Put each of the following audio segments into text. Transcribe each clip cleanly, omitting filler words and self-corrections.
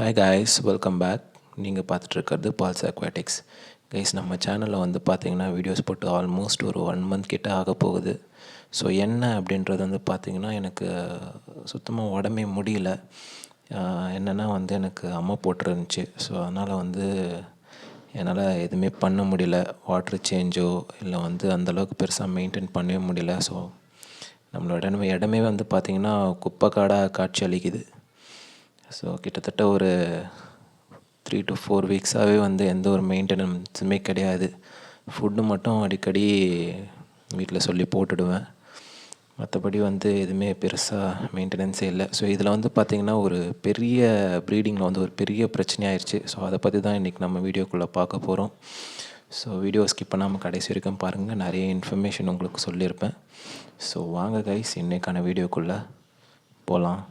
Hi guys, welcome back. நீங்கள் பார்த்துட்ருக்கிறது balls aquatics. Guys, நம்ம சேனலில் வந்து பார்த்தீங்கன்னா வீடியோஸ் போட்டு ஆல்மோஸ்ட் ஒரு 1 மந்த் கிட்ட ஆக போகுது. ஸோ என்ன அப்படின்றது வந்து பார்த்திங்கன்னா எனக்கு சுத்தமாக உடம்பே முடியல. என்னென்னா வந்து எனக்கு அம்மை போட்டுருந்துச்சு. ஸோ அதனால் வந்து என்னால் எதுவுமே பண்ண முடியல. வாட்ரு சேஞ்சோ இல்லை வந்து அந்தளவுக்கு பெருசாக மெயின்டைன் பண்ணவே முடியல. ஸோ நம்மளோட இடமே வந்து பார்த்திங்கன்னா குப்பை காடாக காட்சி அளிக்குது. ஸோ கிட்டத்தட்ட ஒரு 3 to 4 வீக்ஸாகவே வந்து எந்த ஒரு மெயின்டெனன்ஸுமே கிடையாது. ஃபுட்டு மட்டும் அடிக்கடி வீட்டில் சொல்லி போட்டுடுவேன். மற்றபடி வந்து எதுவுமே பெருசாக மெயின்டெனன்ஸே இல்லை. ஸோ இதில் வந்து பார்த்திங்கன்னா ஒரு பெரிய ப்ரீடிங்கில் வந்து ஒரு பெரிய பிரச்சனையாயிருச்சு. ஸோ அதை பற்றி தான் இன்றைக்கி நம்ம வீடியோக்குள்ளே பார்க்க போகிறோம். ஸோ வீடியோ ஸ்கிப் பண்ணாமல் கடைசி வரைக்கும் பாருங்கள். நிறைய இன்ஃபர்மேஷன் உங்களுக்கு சொல்லியிருப்பேன். ஸோ வாங்க கைஸ், இன்றைக்கான வீடியோக்குள்ளே போகலாம்.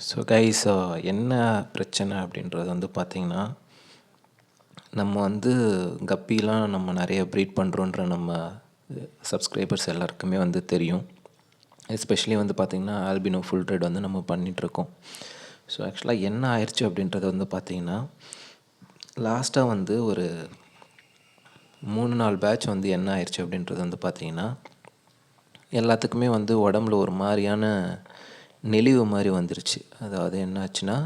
ஸோ கைஸ், என்ன பிரச்சனை அப்படின்றது வந்து பார்த்திங்கன்னா, நம்ம வந்து கப்பிலாம் நம்ம நிறைய ப்ரீட் பண்ணுறோன்ற நம்ம சப்ஸ்கிரைபர்ஸ் எல்லாருக்குமே வந்து தெரியும். எஸ்பெஷலி வந்து பார்த்திங்கன்னா ஆல்பினோ ஃபுல் ரெட் வந்து நம்ம பண்ணிகிட்ருக்கோம். ஸோ ஆக்சுவலாக என்ன ஆயிடுச்சு அப்படின்றது வந்து பார்த்திங்கன்னா, லாஸ்ட்டாக வந்து ஒரு 3-4 பேட்ச் வந்து என்ன ஆயிடுச்சு அப்படின்றது வந்து பார்த்திங்கன்னா, எல்லாத்துக்குமே வந்து உடம்புல ஒரு மாதிரியான நெளிவு மாதிரி வந்துருச்சு. அதாவது என்னாச்சுன்னா,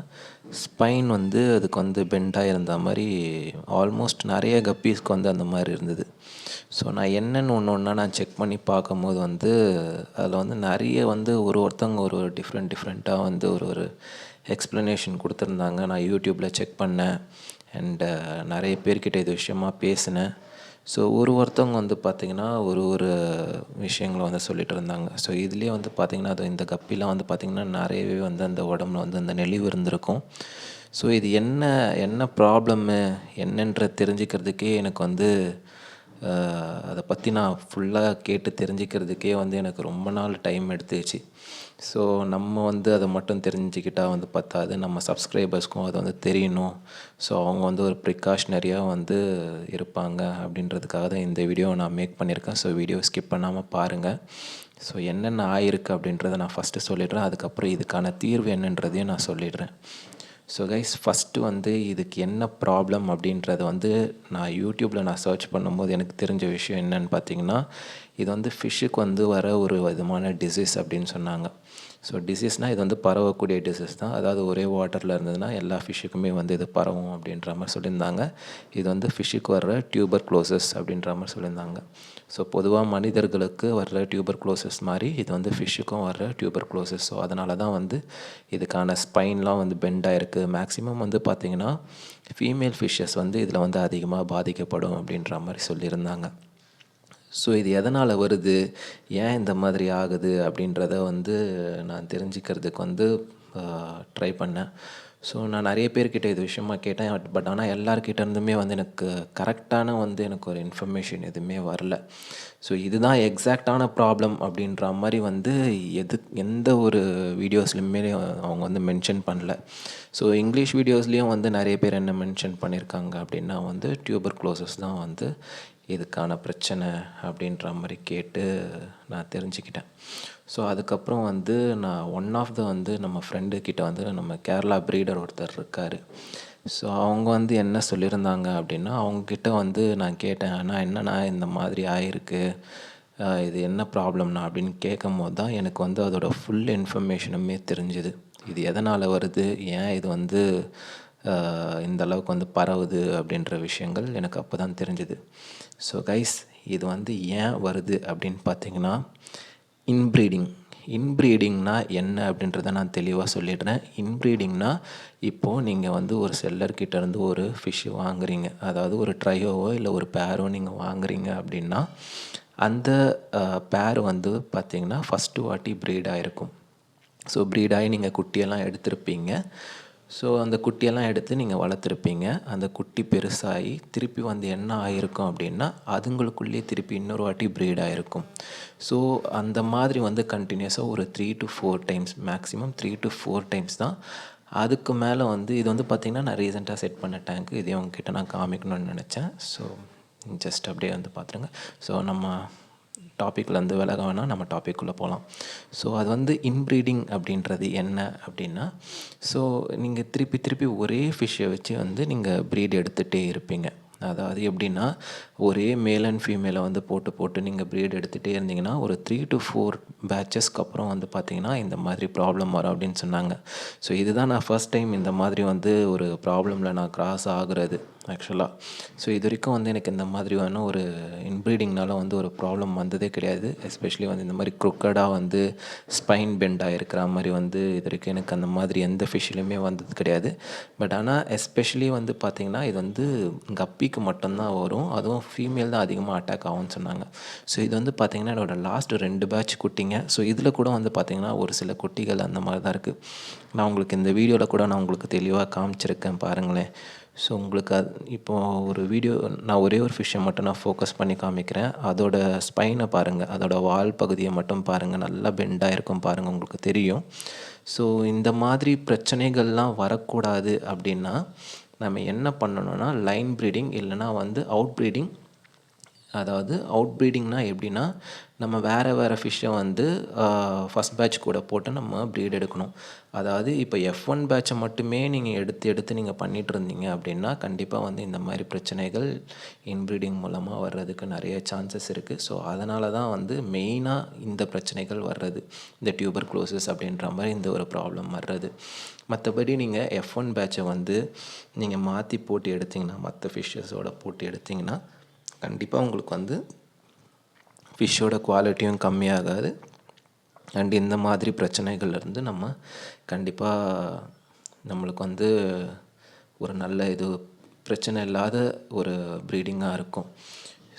ஸ்பைன் வந்து அதுக்கு வந்து பெண்டாக இருந்த மாதிரி ஆல்மோஸ்ட் நிறைய கப்பீஸ்க்கு வந்து அந்த மாதிரி இருந்தது. ஸோ நான் என்னென்னு ஒன்றா நான் செக் பண்ணி பார்க்கும்போது வந்து அதில் வந்து நிறைய வந்து ஒருத்தவங்க ஒரு டிஃப்ரெண்ட்டாக வந்து ஒரு எக்ஸ்ப்ளனேஷன் கொடுத்துருந்தாங்க. நான் யூடியூப்பில் செக் பண்ணேன் அண்டு நிறைய பேர்கிட்ட இது விஷயமாக பேசினேன். ஸோ ஒருத்தவங்க வந்து பார்த்திங்கன்னா ஒரு விஷயங்களை வந்து சொல்லிகிட்டு இருந்தாங்க. ஸோ இதுலேயே வந்து பார்த்திங்கன்னா அது இந்த கப்பிலாம் வந்து பார்த்திங்கன்னா நிறையவே வந்து அந்த உடம்புல வந்து அந்த நெளிவு இருந்திருக்கும். ஸோ இது என்ன ப்ராப்ளம்மு என்னன்ற தெரிஞ்சுக்கிறதுக்கே எனக்கு வந்து அதை பற்றி நான் ஃபுல்லாக கேட்டு தெரிஞ்சுக்கிறதுக்கே வந்து எனக்கு ரொம்ப நாள் டைம் எடுத்துச்சு. ஸோ நம்ம வந்து அதை மட்டும் தெரிஞ்சுக்கிட்டால் வந்து பத்தாது, நம்ம சப்ஸ்கிரைபர்ஸ்க்கும் அது வந்து தெரியணும். ஸோ அவங்க வந்து ஒரு ப்ரிகாஷ்னரியாக வந்து இருப்பாங்க அப்படின்றதுக்காக தான் இந்த வீடியோவை நான் மேக் பண்ணியிருக்கேன். ஸோ வீடியோ ஸ்கிப் பண்ணாமல் பாருங்கள். ஸோ என்னென்ன ஆயிருக்கு அப்படின்றத நான் ஃபஸ்ட்டு சொல்லிடுறேன். அதுக்கப்புறம் இதுக்கான தீர்வு என்னன்றதையும் நான் சொல்லிடுறேன். ஸோ கைஸ், ஃபஸ்ட்டு வந்து இதுக்கு என்ன ப்ராப்ளம் அப்படின்றத வந்து நான் யூடியூப்பில் நான் சர்ச் பண்ணும்போது எனக்கு தெரிஞ்ச விஷயம் என்னென்னு பார்த்தீங்கன்னா, இது வந்து ஃபிஷ்ஷுக்கு வந்து வர ஒரு விதமான டிசீஸ் அப்படின்னு சொன்னாங்க. ஸோ டிசீஸ்னால் இது வந்து பரவக்கூடிய டிசீஸ் தான். அதாவது ஒரே வாட்டரில் இருந்ததுன்னா எல்லா ஃபிஷ்ஷுக்குமே வந்து இது பரவும் அப்படின்ற மாதிரி சொல்லியிருந்தாங்க. இது வந்து ஃபிஷ்ஷுக்கு வர்ற டியூபர்குலோசிஸ் அப்படின்ற மாதிரி சொல்லியிருந்தாங்க. ஸோ பொதுவாக மனிதர்களுக்கு வர்ற டியூபர்குலோசிஸ் மாதிரி இது வந்து ஃபிஷ்ஷுக்கும் வர்ற டியூபர்குலோசிஸ். ஸோ அதனால தான் வந்து இதுக்கான ஸ்பைன்லாம் வந்து பெண்டாக இருக்குது. மேக்ஸிமம் வந்து பார்த்திங்கன்னா ஃபீமேல் ஃபிஷ்ஷஸ் வந்து இதில் வந்து அதிகமாக பாதிக்கப்படும் அப்படின்ற மாதிரி சொல்லியிருந்தாங்க. ஸோ இது எதனால் வருது, ஏன் இந்த மாதிரி ஆகுது அப்படின்றத வந்து நான் தெரிஞ்சுக்கிறதுக்கு வந்து ட்ரை பண்ணேன். ஸோ நான் நிறைய பேர்கிட்ட இது விஷயமா கேட்டேன். பட் ஆனால் எல்லார்கிட்ட இருந்துமே வந்து எனக்கு கரெக்டான வந்து எனக்கு ஒரு இன்ஃபர்மேஷன் எதுவுமே வரல. ஸோ இதுதான் எக்ஸாக்டான ப்ராப்ளம் அப்படின்ற மாதிரி வந்து எந்த ஒரு வீடியோஸ்லையுமே அவங்க வந்து மென்ஷன் பண்ணல. ஸோ இங்கிலீஷ் வீடியோஸ்லேயும் வந்து நிறைய பேர் என்ன மென்ஷன் பண்ணியிருக்காங்க அப்படின்னா வந்து டியூபர்குலோசிஸ் தான் வந்து இதுக்கான பிரச்சனை அப்படின்ற மாதிரி கேட்டு நான் தெரிஞ்சுக்கிட்டேன். ஸோ அதுக்கப்புறம் வந்து நான் ஒன் ஆஃப் த வந்து நம்ம ஃப்ரெண்டுக்கிட்ட வந்து நம்ம கேரளா ப்ரீடர் ஒருத்தர் இருக்கார். ஸோ அவங்க வந்து என்ன சொல்லியிருந்தாங்க அப்படின்னா, அவங்கக்கிட்ட வந்து நான் கேட்டேன், ஆனால் என்னண்ணா இந்த மாதிரி ஆயிருக்கு, இது என்ன ப்ராப்ளம்னா அப்படின்னு கேட்கும்போது தான் எனக்கு வந்து அதோட ஃபுல் இன்ஃபர்மேஷனுமே தெரிஞ்சுது. இது எதனால் வருது, ஏன் இது வந்து இந்த அளவுக்கு வந்து பரவுது அப்படின்ற விஷயங்கள் எனக்கு அப்போ தான் தெரிஞ்சுது. ஸோ கைஸ், இது வந்து ஏன் வருது அப்படின்னு பார்த்தீங்கன்னா, இன்ப்ரீடிங்னா என்ன அப்படின்றத நான் தெளிவாக சொல்லிடுறேன். இன்ப்ரீடிங்னா இப்போது நீங்கள் வந்து ஒரு செல்லர்கிட்டேருந்து ஒரு ஃபிஷ்ஷு வாங்குறீங்க, அதாவது ஒரு ட்ரையோவோ இல்லை ஒரு பேரோ நீங்கள் வாங்குறீங்க அப்படின்னா, அந்த பேர் வந்து பார்த்திங்கன்னா ஃபஸ்ட்டு வாட்டி ப்ரீட் ஆகிருக்கும். ஸோ ப்ரீட் ஆகி நீங்கள் குட்டியெல்லாம் எடுத்திருப்பீங்க. ஸோ அந்த குட்டியெல்லாம் எடுத்து நீங்கள் வளர்த்துருப்பீங்க. அந்த குட்டி பெருசாகி திருப்பி வந்து என்ன ஆகிருக்கும் அப்படின்னா, அதுங்களுக்குள்ளேயே திருப்பி இன்னொரு வாட்டி ப்ரீட் ஆகிருக்கும். ஸோ அந்த மாதிரி வந்து கண்டினியூஸாக ஒரு 3 to 4 times, maximum 3 to 4 times தான். அதுக்கு மேலே வந்து இது வந்து பார்த்திங்கன்னா நான் ரீசெண்டாக செட் பண்ண டேங்க்கு. இதையும் உங்ககிட்ட நான் காமிக்கணும்னு நினச்சேன். ஸோ ஜஸ்ட் அப்படியே வந்து பார்த்துருங்க. ஸோ நம்ம டாப்பிக்லேருந்து விலக வேணால் நம்ம டாப்பிக்குள்ளே போகலாம். ஸோ அது வந்து இன்ப்ரீடிங் அப்படின்றது என்ன அப்படின்னா, ஸோ நீங்கள் திருப்பி திருப்பி ஒரே ஃபிஷ்ஷை வச்சு வந்து நீங்கள் ப்ரீட் எடுத்துகிட்டே இருப்பீங்க. அதாவது எப்படின்னா, ஒரே மேல் அண்ட் ஃபீமேலை வந்து போட்டு போட்டு நீங்கள் ப்ரீட் எடுத்துகிட்டே இருந்தீங்கன்னா, ஒரு 3 to 4 பேட்சஸ்க்கு அப்புறம் வந்து பார்த்திங்கன்னா இந்த மாதிரி ப்ராப்ளம் வரும் அப்படின்னு சொன்னாங்க. ஸோ இதுதான் நான் ஃபர்ஸ்ட் டைம் இந்த மாதிரி வந்து ஒரு ப்ராப்ளமில் நான் கிராஸ் ஆகுறது ஆக்சுவலாக. ஸோ இது வரைக்கும் வந்து எனக்கு இந்த மாதிரியான ஒரு இன்ப்ரீடிங்னால வந்து ஒரு ப்ராப்ளம் வந்ததே கிடையாது. எஸ்பெஷலி வந்து இந்த மாதிரி க்ரொக்கடாக வந்து ஸ்பைன் பெண்ட் ஆகிருக்கிற மாதிரி வந்து இது வரைக்கும் எனக்கு அந்த மாதிரி எந்த ஃபிஷ்லையுமே வந்தது கிடையாது. பட் ஆனால் எஸ்பெஷலி வந்து பார்த்திங்கன்னா இது வந்து கப்பிக்கு மட்டும்தான் வரும். அதுவும் ஃபீமேல் தான் அதிகமாக அட்டாக் ஆகும்னு சொன்னாங்க. ஸோ இது வந்து பார்த்திங்கன்னா என்னோடய லாஸ்ட்டு 2 பேட்ச் குட்டிங்க. ஸோ இதில் கூட வந்து பார்த்திங்கன்னா ஒரு சில குட்டிகள் அந்த மாதிரி தான் இருக்குது. நான் உங்களுக்கு இந்த வீடியோவில் கூட நான் உங்களுக்கு தெளிவாக காமிச்சிருக்கேன் பாருங்களேன். ஸோ உங்களுக்கு இப்போது ஒரு வீடியோ நான் ஒரே ஒரு ஃபிஷ்ஷை மட்டும் நான் ஃபோக்கஸ் பண்ணி காமிக்கிறேன். அதோட ஸ்பைனை பாருங்கள், அதோட வால் பகுதியை மட்டும் பாருங்கள், நல்லா பெண்டாக இருக்கும் பாருங்கள், உங்களுக்கு தெரியும். ஸோ இந்த மாதிரி பிரச்சனைகள்லாம் வரக்கூடாது அப்படின்னா நம்ம என்ன பண்ணணும்னா, லைன் ப்ரீடிங் இல்லைனா வந்து அவுட் ப்ரீடிங். அதாவது அவுட் ப்ரீடிங்னா எப்படின்னா, நம்ம வேறு வேறு ஃபிஷ்ஷை வந்து ஃபஸ்ட் பேட்ச் கூட போட்டு நம்ம ப்ரீட் எடுக்கணும். அதாவது இப்போ F1 பேட்சை மட்டுமே நீங்கள் எடுத்து எடுத்து நீங்கள் பண்ணிகிட்டு இருந்தீங்க அப்படின்னா, கண்டிப்பாக வந்து இந்த மாதிரி பிரச்சனைகள் இன்ப்ரீடிங் மூலமாக வர்றதுக்கு நிறைய சான்சஸ் இருக்குது. ஸோ அதனால தான் வந்து மெயினாக இந்த பிரச்சனைகள் வர்றது, இந்த டியூபர்குலோசிஸ் அப்படின்ற மாதிரி இந்த ஒரு ப்ராப்ளம் வர்றது. மற்றபடி நீங்கள் F1 பேட்சை வந்து நீங்கள் மாற்றி போட்டு எடுத்திங்கன்னா, மற்ற ஃபிஷ்ஷஸோடு போட்டு எடுத்திங்கன்னா கண்டிப்பாக உங்களுக்கு வந்து ஃபிஷ்ஷோட குவாலிட்டியும் கம்மியாகாது. அண்ட் இந்த மாதிரி பிரச்சனைகள்லேருந்து நம்ம கண்டிப்பாக நம்மளுக்கு வந்து ஒரு நல்ல இது பிரச்சனை இல்லாத ஒரு ப்ரீடிங்காக இருக்கும்.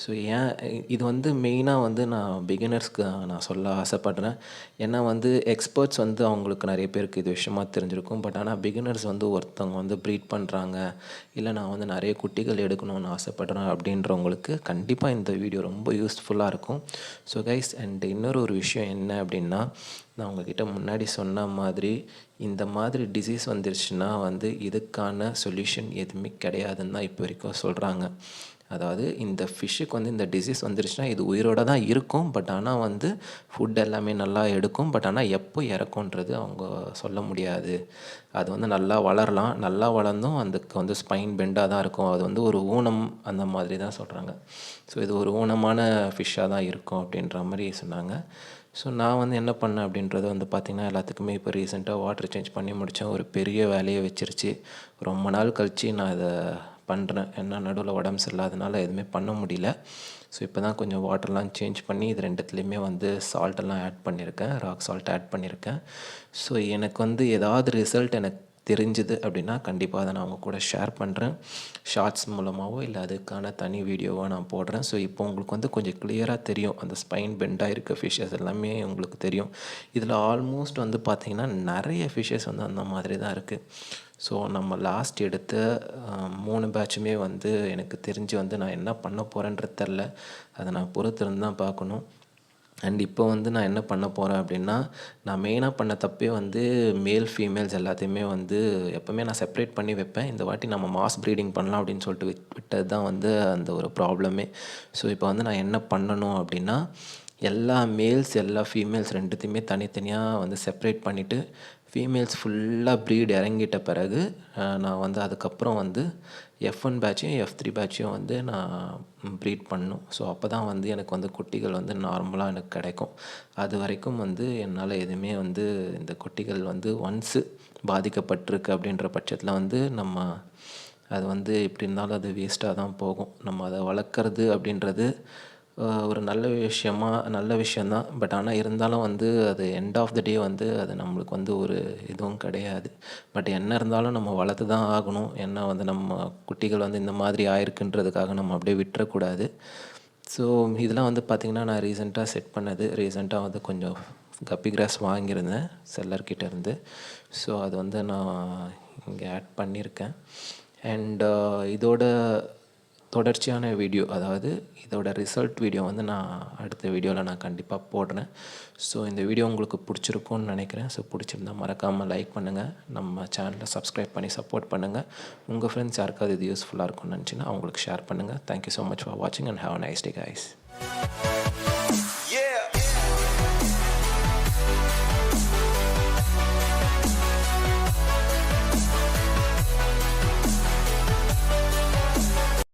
ஸோ ஏன் இது வந்து மெயினாக வந்து நான் பிகினர்ஸ்க்கு நான் சொல்ல ஆசைப்பட்றேன். ஏன்னா வந்து எக்ஸ்பர்ட்ஸ் வந்து அவங்களுக்கு நிறைய பேருக்கு இது விஷயமா தெரிஞ்சிருக்கும். பட் ஆனால் பிகினர்ஸ் வந்து ஒருத்தவங்க வந்து ப்ரீட் பண்ணுறாங்க, இல்லை நான் வந்து நிறைய குட்டிகள் எடுக்கணும்னு ஆசைப்பட்றேன் அப்படின்றவங்களுக்கு கண்டிப்பாக இந்த வீடியோ ரொம்ப யூஸ்ஃபுல்லாக இருக்கும். ஸோ கைஸ், அண்ட் இன்னொரு ஒரு விஷயம் என்ன அப்படின்னா, நான் உங்ககிட்ட முன்னாடி சொன்ன மாதிரி இந்த மாதிரி டிசீஸ் வந்துருச்சுன்னா வந்து இதுக்கான சொல்யூஷன் எதுவுமே கிடையாதுன்னு தான் இப்போ வரைக்கும் சொல்கிறாங்க. அதாவது இந்த ஃபிஷ்ஷுக்கு வந்து இந்த டிசீஸ் வந்துருச்சுன்னா இது உயிரோடு தான் இருக்கும். பட் ஆனால் வந்து ஃபுட் எல்லாமே நல்லா எடுக்கும். பட் ஆனால் எப்போ இறக்குன்றது அவங்க சொல்ல முடியாது. அது வந்து நல்லா வளரலாம், நல்லா வளர்ந்தும் அதுக்கு வந்து ஸ்பைன் பெண்டாக தான் இருக்கும். அது வந்து ஒரு ஊனம் அந்த மாதிரி தான் சொல்கிறாங்க. ஸோ இது ஒரு ஊனமான ஃபிஷ்ஷாக தான் இருக்கும் அப்படின்ற மாதிரி சொன்னாங்க. ஸோ நான் வந்து என்ன பண்ணேன் அப்படின்றது வந்து பார்த்திங்கன்னா, எல்லாத்துக்குமே இப்போ ரீசெண்டாக வாட்டர் சேஞ்ச் பண்ணி முடித்தேன். ஒரு பெரிய வேலையை வச்சிருச்சு. ரொம்ப நாள் கழித்து நான் இதை பண்ணுறேன். ஏன்னா நடுவில் உடம்பு சரியில்லாதனால எதுவுமே பண்ண முடியல. ஸோ இப்போ தான் கொஞ்சம் வாட்டர்லாம் சேஞ்ச் பண்ணி இது ரெண்டுத்துலேயுமே வந்து சால்ட்டெல்லாம் ஆட் பண்ணியிருக்கேன், ராக் சால்ட் ஆட் பண்ணியிருக்கேன். ஸோ எனக்கு வந்து ஏதாவது ரிசல்ட் எனக்கு தெரிஞ்சுது அப்படின்னா கண்டிப்பாக அதை நான் அவங்க கூட ஷேர் பண்ணுறேன். ஷார்ட்ஸ் மூலமாகவோ இல்லை அதுக்கான தனி வீடியோவாக நான் போடுறேன். ஸோ இப்போ உங்களுக்கு வந்து கொஞ்சம் கிளியராக தெரியும், அந்த ஸ்பைன் பெண்டாக இருக்க ஃபிஷ்ஷஸ் எல்லாமே உங்களுக்கு தெரியும். இதில் ஆல்மோஸ்ட் வந்து பார்த்திங்கன்னா நிறைய ஃபிஷ்ஷஸ் வந்து அந்த மாதிரி தான் இருக்குது. ஸோ நம்ம லாஸ்ட் எடுத்த 3 பேட்சுமே வந்து எனக்கு தெரிஞ்சு வந்து நான் என்ன பண்ண போகிறேன்றது தெரில. அதை நான் பொறுத்திருந்து தான் பார்க்கணும். அண்ட் இப்போ வந்து நான் என்ன பண்ண போகிறேன் அப்படின்னா, நான் மெயினாக பண்ண தப்பே வந்து மேல் ஃபீமேல்ஸ் எல்லாத்தையுமே வந்து எப்போவுமே நான் செப்பரேட் பண்ணி வைப்பேன். இந்த வாட்டி நம்ம மாஸ் ப்ரீடிங் பண்ணலாம் அப்படின்னு சொல்லிட்டு விட்டது தான் வந்து அந்த ஒரு ப்ராப்ளமே. ஸோ இப்போ வந்து நான் என்ன பண்ணணும் அப்படின்னா, எல்லா மேல்ஸ் எல்லா ஃபீமேல்ஸ் ரெண்டுத்தையுமே தனித்தனியாக வந்து செப்பரேட் பண்ணிவிட்டு ஃபீமேல்ஸ் ஃபுல்லாக ப்ரீட் இறங்கிட்ட பிறகு நான் வந்து அதுக்கப்புறம் வந்து F1 பேட்சையும் F3 பேட்சையும் வந்து நான் ப்ரீட் பண்ணணும். ஸோ அப்போ தான் வந்து எனக்கு வந்து குட்டிகள் வந்து நார்மலாக எனக்கு கிடைக்கும். அது வரைக்கும் வந்து என்னால் எதுவுமே வந்து இந்த குட்டிகள் வந்து ஒன்ஸு பாதிக்கப்பட்டிருக்கு அப்படின்ற பட்சத்தில் வந்து நம்ம அது வந்து எப்படி இருந்தாலும் அது வேஸ்ட்டாக தான் போகும். நம்ம அதை வளர்க்குறது அப்படின்றது ஒரு நல்ல விஷயந்தான். பட் ஆனால் இருந்தாலும் வந்து அது எண்ட் ஆஃப் த டே வந்து அது நம்மளுக்கு வந்து ஒரு இதுவும் கிடையாது. பட் என்ன இருந்தாலும் நம்ம வளர்த்து தான் ஆகணும். ஏன்னா வந்து நம்ம குட்டிகள் வந்து இந்த மாதிரி ஆயிருக்குன்றதுக்காக நம்ம அப்படியே விட்டுறக்கூடாது. ஸோ இதெல்லாம் வந்து பார்த்திங்கன்னா நான் ரீசெண்டாக செட் பண்ணது. ரீசெண்டாக வந்து கொஞ்சம் கப்பி கிராஸ் வாங்கியிருந்தேன் செல்லர்கிட்ட இருந்து. ஸோ அது வந்து நான் இங்கே ஆட் பண்ணியிருக்கேன். அண்ட் இதோட தொடர்ச்சியான வீடியோ, அதாவது இதோட ரிசல்ட் வீடியோ வந்து நான் அடுத்த வீடியோவில் நான் கண்டிப்பாக போடுறேன். ஸோ இந்த வீடியோ உங்களுக்கு பிடிச்சிருக்கும்னு நினைக்கிறேன். ஸோ பிடிச்சிருந்தா மறக்காமல் லைக் பண்ணுங்கள், நம்ம சேனலை சப்ஸ்கிரைப் பண்ணி சப்போர்ட் பண்ணுங்கள். உங்கள் ஃப்ரெண்ட்ஸ் யாருக்காவது இது யூஸ்ஃபுல்லாக இருக்கும்னு நினச்சின்னா அவங்களுக்கு ஷேர் பண்ணுங்கள். தேங்க்யூ ஸோ மச் ஃபார் வாட்சிங் and have a nice day guys.